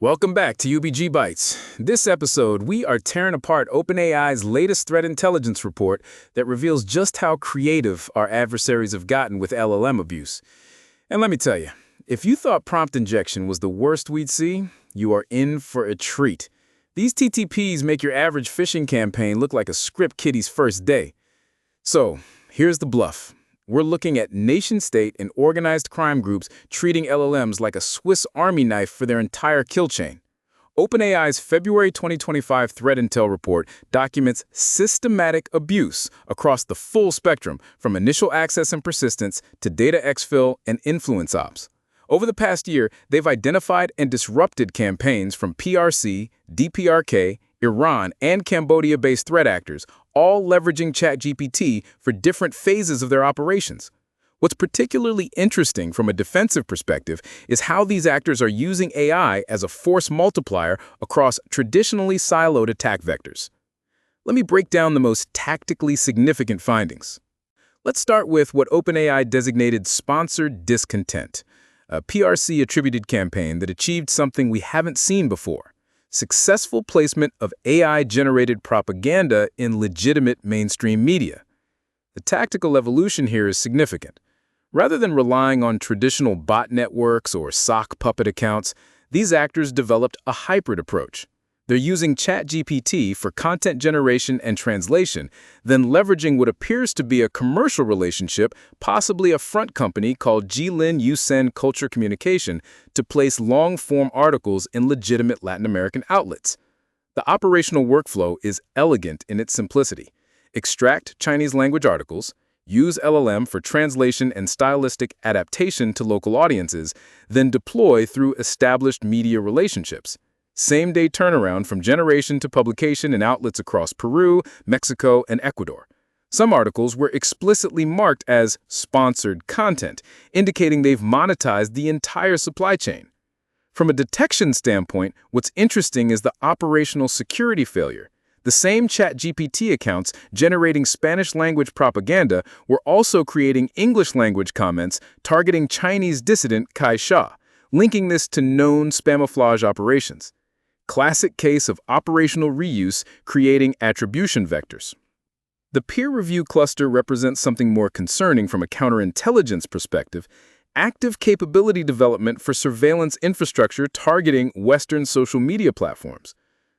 Welcome back to UBG Bytes. This episode, we are tearing apart OpenAI's latest threat intelligence report that reveals just how creative our adversaries have gotten with LLM abuse. And let me tell you, if you thought prompt injection was the worst we'd see, you are in for a treat. These TTPs make your average phishing campaign look like a script kiddie's first day. So, here's the bluff. We're looking at nation-state and organized crime groups treating LLMs like a Swiss Army knife for their entire kill chain. OpenAI's February 2025 Threat Intel report documents systematic abuse across the full spectrum, from initial access and persistence to data exfil and influence ops. Over the past year, they've identified and disrupted campaigns from PRC, DPRK, Iran, and Cambodia-based threat actors, all leveraging ChatGPT for different phases of their operations. What's particularly interesting from a defensive perspective is how these actors are using AI as a force multiplier across traditionally siloed attack vectors. Let me break down the most tactically significant findings. Let's start with what OpenAI designated sponsored discontent, a PRC-attributed campaign that achieved something we haven't seen before: successful placement of AI-generated propaganda in legitimate mainstream media. The tactical evolution here is significant. Rather than relying on traditional bot networks or sock puppet accounts, these actors developed a hybrid approach. They're using ChatGPT for content generation and translation, then leveraging what appears to be a commercial relationship, possibly a front company called Jilin Yusen Culture Communication, to place long-form articles in legitimate Latin American outlets. The operational workflow is elegant in its simplicity. Extract Chinese language articles, use LLM for translation and stylistic adaptation to local audiences, then deploy through established media relationships. Same-day turnaround from generation to publication in outlets across Peru, Mexico, and Ecuador. Some articles were explicitly marked as sponsored content, indicating they've monetized the entire supply chain. From a detection standpoint, what's interesting is the operational security failure. The same ChatGPT accounts generating Spanish-language propaganda were also creating English-language comments targeting Chinese dissident Kai Sha, linking this to known spamouflage operations. Classic case of operational reuse creating attribution vectors. The peer review cluster represents something more concerning from a counterintelligence perspective: active capability development for surveillance infrastructure targeting Western social media platforms.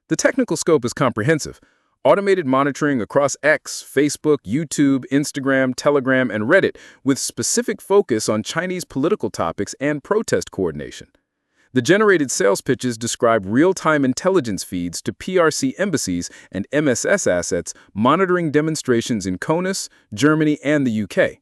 The technical scope is comprehensive. Automated monitoring across X, Facebook, YouTube, Instagram, Telegram, and Reddit, with specific focus on Chinese political topics and protest coordination. The generated sales pitches describe real-time intelligence feeds to PRC embassies and MSS assets monitoring demonstrations in CONUS, Germany, and the UK.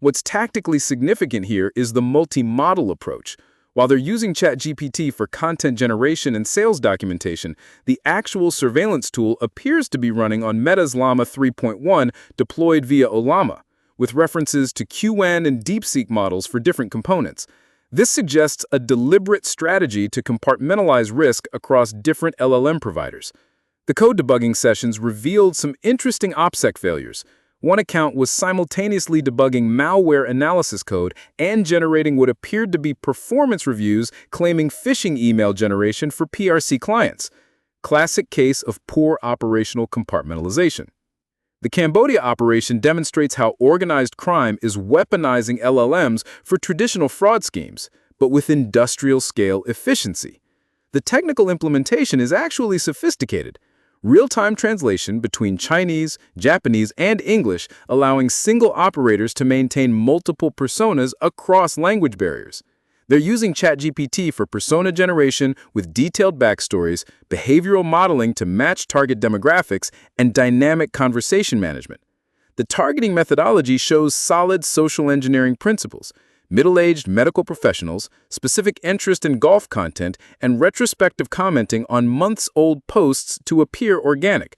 What's tactically significant here is the multi-model approach. While they're using ChatGPT for content generation and sales documentation, the actual surveillance tool appears to be running on Meta's Llama 3.1 deployed via Ollama, with references to QN and DeepSeek models for different components. This suggests a deliberate strategy to compartmentalize risk across different LLM providers. The code debugging sessions revealed some interesting OPSEC failures. One account was simultaneously debugging malware analysis code and generating what appeared to be performance reviews claiming phishing email generation for PRC clients. Classic case of poor operational compartmentalization. The Cambodia operation demonstrates how organized crime is weaponizing LLMs for traditional fraud schemes, but with industrial-scale efficiency. The technical implementation is actually sophisticated. Real-time translation between Chinese, Japanese, and English, allowing single operators to maintain multiple personas across language barriers. They're using ChatGPT for persona generation with detailed backstories, behavioral modeling to match target demographics, and dynamic conversation management. The targeting methodology shows solid social engineering principles: middle-aged medical professionals, specific interest in golf content, and retrospective commenting on months-old posts to appear organic.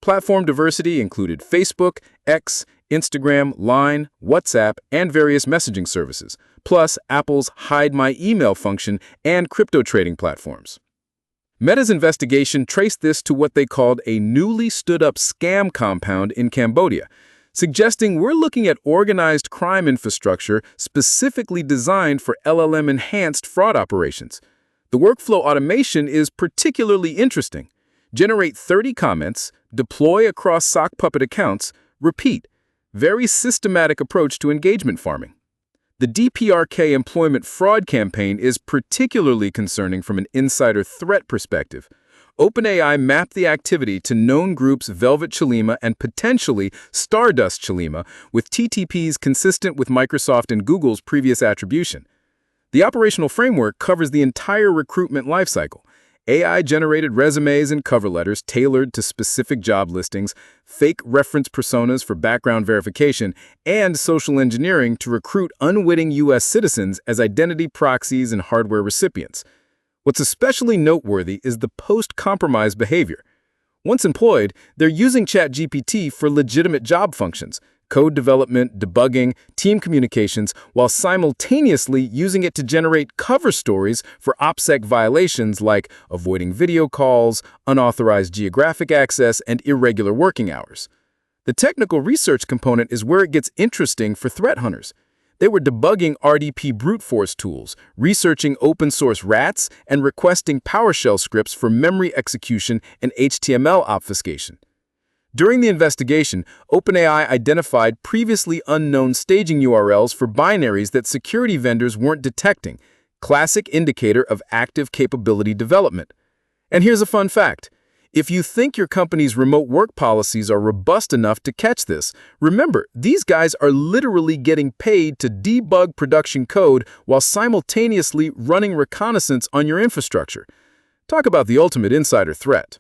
Platform diversity included Facebook, X, Instagram, Line, WhatsApp, and various messaging services, plus Apple's Hide My Email function and crypto trading platforms. Meta's investigation traced this to what they called a newly stood-up scam compound in Cambodia, suggesting we're looking at organized crime infrastructure specifically designed for LLM-enhanced fraud operations. The workflow automation is particularly interesting. Generate 30 comments, deploy across sock puppet accounts, repeat. Very systematic approach to engagement farming. The DPRK employment fraud campaign is particularly concerning from an insider threat perspective. OpenAI mapped the activity to known groups Velvet Chelima and potentially Stardust Chelima, with TTPs consistent with Microsoft and Google's previous attribution. The operational framework covers the entire recruitment lifecycle. AI-generated resumes and cover letters tailored to specific job listings, fake reference personas for background verification, and social engineering to recruit unwitting U.S. citizens as identity proxies and hardware recipients. What's especially noteworthy is the post-compromise behavior. Once employed, they're using ChatGPT for legitimate job functions, code development, debugging, team communications, while simultaneously using it to generate cover stories for OPSEC violations like avoiding video calls, unauthorized geographic access, and irregular working hours. The technical research component is where it gets interesting for threat hunters. They were debugging RDP brute force tools, researching open-source RATs, and requesting PowerShell scripts for memory execution and HTML obfuscation. During the investigation, OpenAI identified previously unknown staging URLs for binaries that security vendors weren't detecting, classic indicator of active capability development. And here's a fun fact. If you think your company's remote work policies are robust enough to catch this, remember, these guys are literally getting paid to debug production code while simultaneously running reconnaissance on your infrastructure. Talk about the ultimate insider threat.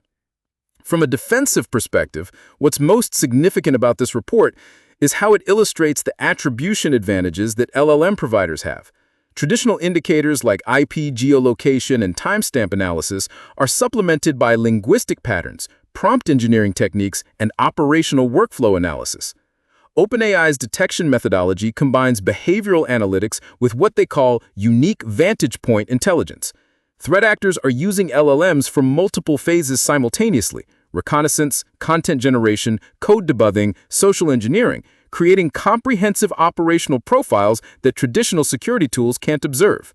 From a defensive perspective, what's most significant about this report is how it illustrates the attribution advantages that LLM providers have. Traditional indicators like IP geolocation and timestamp analysis are supplemented by linguistic patterns, prompt engineering techniques, and operational workflow analysis. OpenAI's detection methodology combines behavioral analytics with what they call unique vantage point intelligence. Threat actors are using LLMs for multiple phases simultaneously: reconnaissance, content generation, code debugging, social engineering, creating comprehensive operational profiles that traditional security tools can't observe.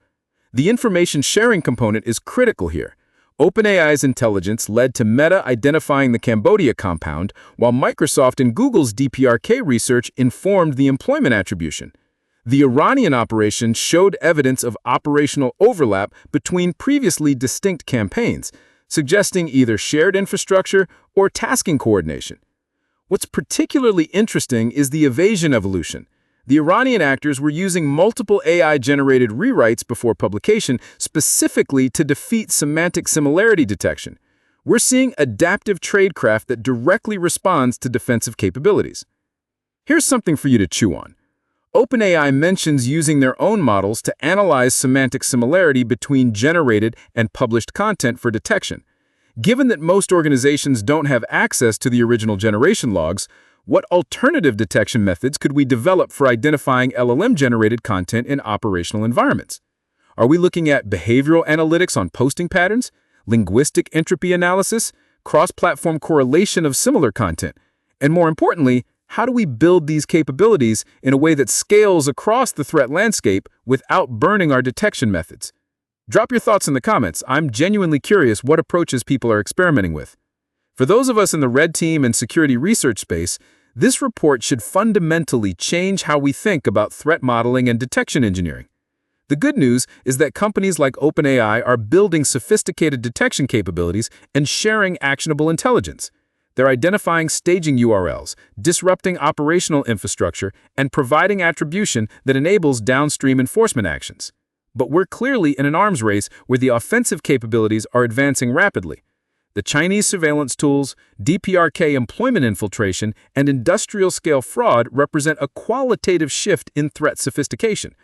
The information sharing component is critical here. OpenAI's intelligence led to Meta identifying the Cambodia compound, while Microsoft and Google's DPRK research informed the employment attribution. The Iranian operation showed evidence of operational overlap between previously distinct campaigns, suggesting either shared infrastructure or tasking coordination. What's particularly interesting is the evasion evolution. The Iranian actors were using multiple AI-generated rewrites before publication specifically to defeat semantic similarity detection. We're seeing adaptive tradecraft that directly responds to defensive capabilities. Here's something for you to chew on. OpenAI mentions using their own models to analyze semantic similarity between generated and published content for detection. Given that most organizations don't have access to the original generation logs, what alternative detection methods could we develop for identifying LLM-generated content in operational environments? Are we looking at behavioral analytics on posting patterns, linguistic entropy analysis, cross-platform correlation of similar content? And more importantly, how do we build these capabilities in a way that scales across the threat landscape without burning our detection methods? Drop your thoughts in the comments. I'm genuinely curious what approaches people are experimenting with. For those of us in the red team and security research space, this report should fundamentally change how we think about threat modeling and detection engineering. The good news is that companies like OpenAI are building sophisticated detection capabilities and sharing actionable intelligence. They're identifying staging URLs, disrupting operational infrastructure, and providing attribution that enables downstream enforcement actions. But we're clearly in an arms race where the offensive capabilities are advancing rapidly. The Chinese surveillance tools, DPRK employment infiltration, and industrial-scale fraud represent a qualitative shift in threat sophistication.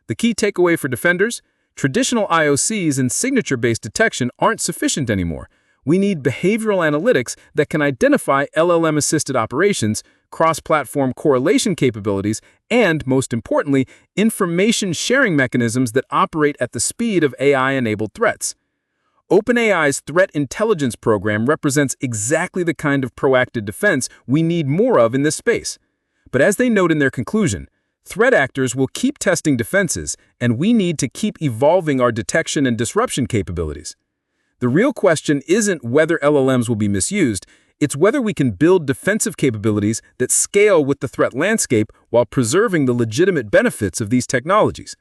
The key takeaway for defenders: traditional IOCs and signature-based detection aren't sufficient anymore. We need behavioral analytics that can identify LLM-assisted operations, cross-platform correlation capabilities, and, most importantly, information sharing mechanisms that operate at the speed of AI-enabled threats. OpenAI's threat intelligence program represents exactly the kind of proactive defense we need more of in this space. But as they note in their conclusion, Threat actors will keep testing defenses, and we need to keep evolving our detection and disruption capabilities. The real question isn't whether LLMs will be misused, it's whether we can build defensive capabilities that scale with the threat landscape while preserving the legitimate benefits of these technologies.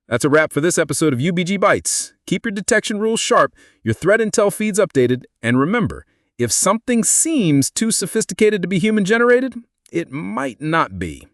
That's a wrap for this episode of UBG Bytes. Keep your detection rules sharp, your threat intel feeds updated, and remember, if something seems too sophisticated to be human-generated, it might not be.